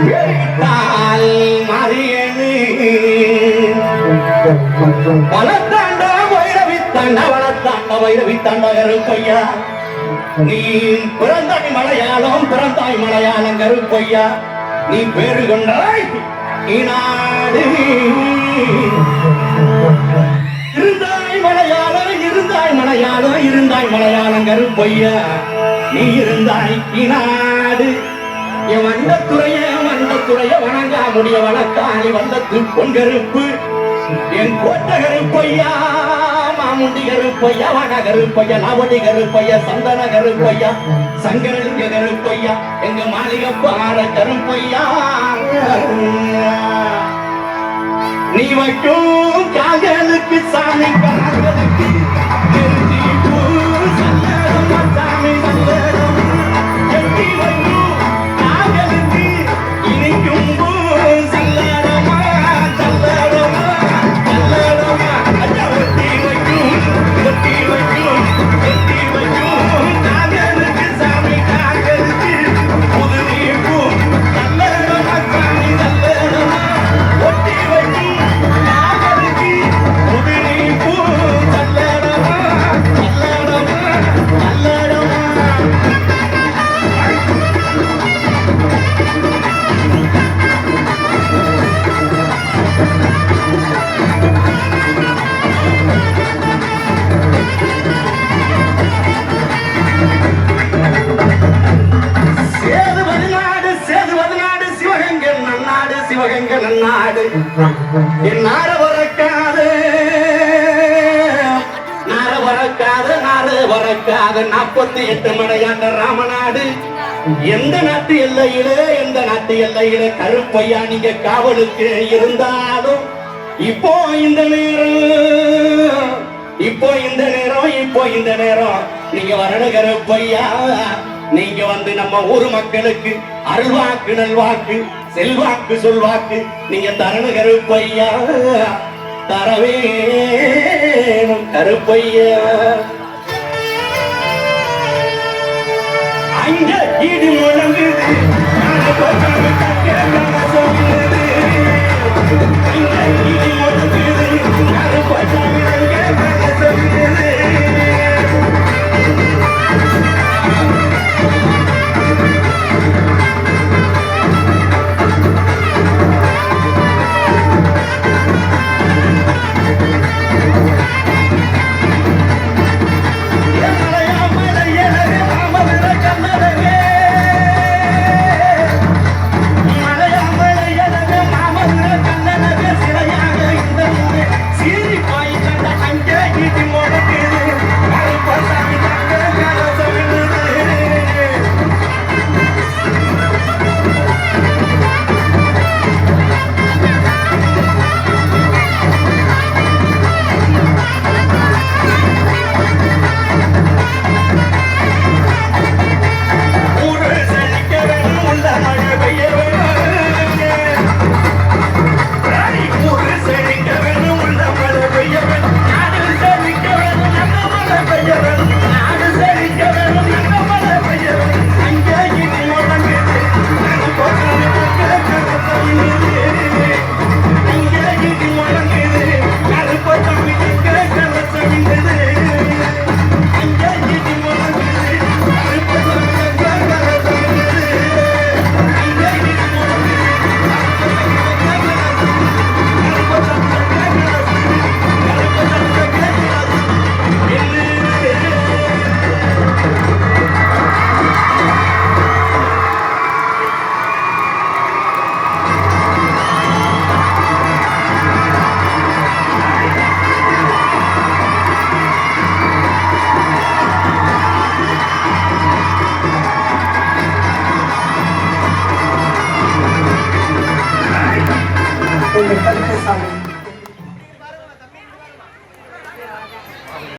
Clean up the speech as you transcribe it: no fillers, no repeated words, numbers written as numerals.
கேட்டால் மாறியனு வளர்த்தாண்ட வைரவித்தாண்ட கருப்பையா நீ பிறந்தாய் மலையாளம் கருப்பையா நீ பேரு கொண்டாய் நாடு இருந்தாய் மலையாளம் கருப்பையா நீ இருந்தாய் நாடு என் வண்டத்துறைய வணங்கா முடிய வழக்காளி வந்தத்து பொன் கருப்பு என் கோட்ட கருப்பையா மாமுண்டி கருப்பையா வன கருப்பையா நவடி கருப்பையா சந்தன கருப்பையா சங்கரலிங்க கருப்பையா எங்க மாளிகப்பார கருப்பையா நீ மட்டும் காதலுக்கு சாமி காதலுக்கு சாமி நல்லடம் எட்டி வைக்கும் காதலுக்கு இனிக்கும் சல்லடமா சல்லடமா சல்லடமா ஐயா ஒட்டி வைக்கும் காதலுக்கு சாமி காதலுக்கு புது நீக்கும் சல்லடமா சாமி சல்லடமா ஒட்டி வைக்கும் காதலுக்கு புது நீக்கும் சல்லடமா சல்லடமா சல்லடமா சிவகங்கை நன்னாடு என் நாடு வரக்காத 48 மடையாண்ட ராமநாடு எந்த நாட்டு எல்லையிலே கருப்பையா நீங்க காவலுக்கு இருந்தாலும் இப்போ இந்த நேரம் நீங்க வரணும் கருப்பையா நீங்க வந்து நம்ம ஊர் மக்களுக்கு அருள்வாக்கு நல்வாக்கு செல்வாக்கு சொல்வாக்கு நீங்க தரண கருப்பையா தரவேணும் கருப்பையா அங்க இடி முழங்குது